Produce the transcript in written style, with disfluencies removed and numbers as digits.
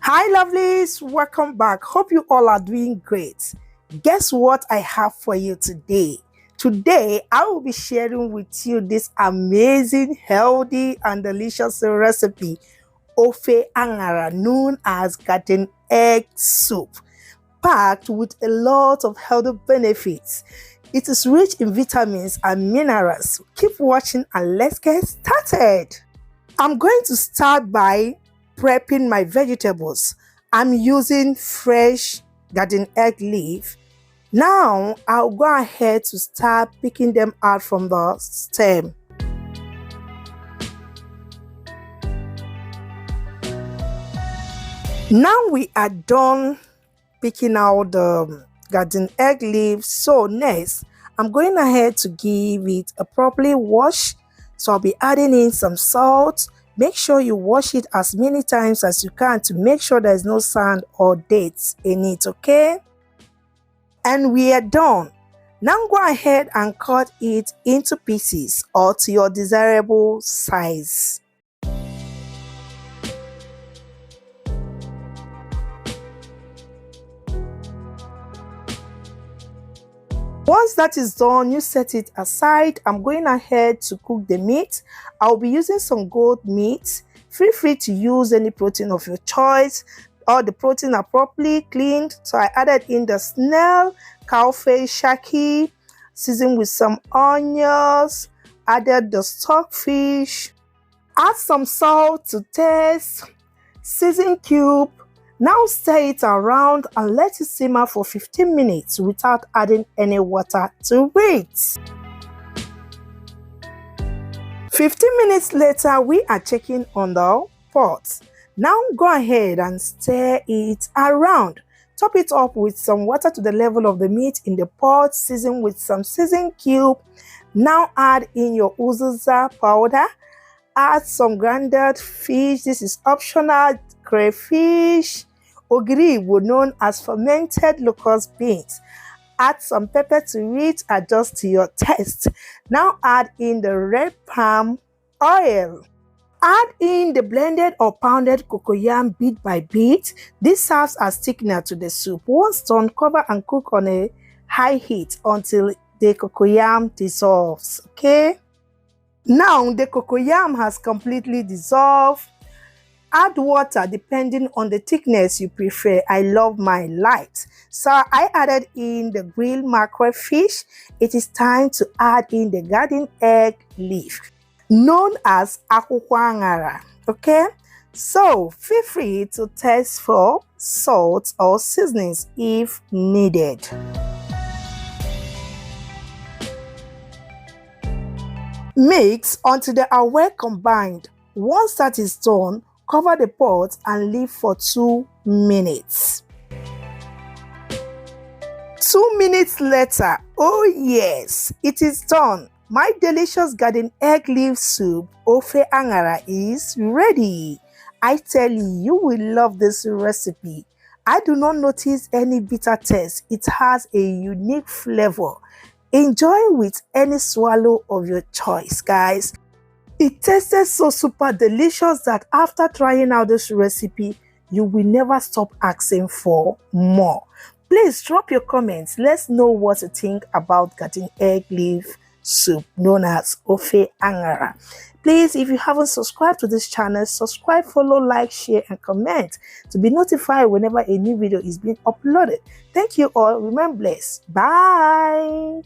Hi lovelies, welcome back. Hope you all are doing great. Guess what I have for you today? Today I will be sharing with you this amazing, healthy and delicious recipe, Ofe Anyara, known as garden egg soup, packed with a lot of healthy benefits. It is rich in vitamins and minerals. Keep watching and let's get started. I'm going to start by prepping my vegetables. I'm using fresh garden egg leaf. Now I'll go ahead to start picking them out from the stem. Now we are done picking out the garden egg leaves. So next, I'm going ahead to give it a properly wash. So I'll be adding in some salt. Make sure you wash it as many times as you can to make sure there's no sand or dates in it, okay? And we are done. Now go ahead and cut it into pieces or to your desirable size. Once that is done, you set it aside. I'm going ahead to cook the meat. I'll be using some goat meat. Feel free to use any protein of your choice. All the protein are properly cleaned. So I added in the snail, cowfish, shaki, seasoned with some onions, added the stockfish, add some salt to taste, season cube. Now stir it around and let it simmer for 15 minutes without adding any water to it. 15 minutes later, we are checking on the pot. Now go ahead and stir it around. Top it up with some water to the level of the meat in the pot, season with some season cube. Now add in your uziza powder. Add some grounded fish. This is optional. Crayfish, ogiri, known as fermented locust beans. Add some pepper to it, adjust to your taste. Now add in the red palm oil. Add in the blended or pounded cocoyam bit by bit. This serves as thickener to the soup. Once done, cover and cook on a high heat until the cocoyam dissolves, okay? Now the cocoyam has completely dissolved. Add water depending on the thickness you prefer. I love mine light. So I added in the grilled mackerel fish. It is time to add in the garden egg leaf, known as Ofe Anyara. Okay? So feel free to taste for salt or seasonings if needed. Mix until they are well combined. Once that is done, cover the pot and leave for 2 minutes. 2 minutes later, oh yes, it is done. My delicious garden egg leaf soup, Ofe Anyara, is ready. I tell you, you will love this recipe. I do not notice any bitter taste. It has a unique flavor. Enjoy with any swallow of your choice, guys. It tasted so super delicious that after trying out this recipe, you will never stop asking for more. Please drop your comments. Let's know what you think about garden egg leaf soup known as Ofe Anyara. Please, if you haven't subscribed to this channel, subscribe, follow, like, share, and comment to be notified whenever a new video is being uploaded. Thank you all. Remain blessed. Bye.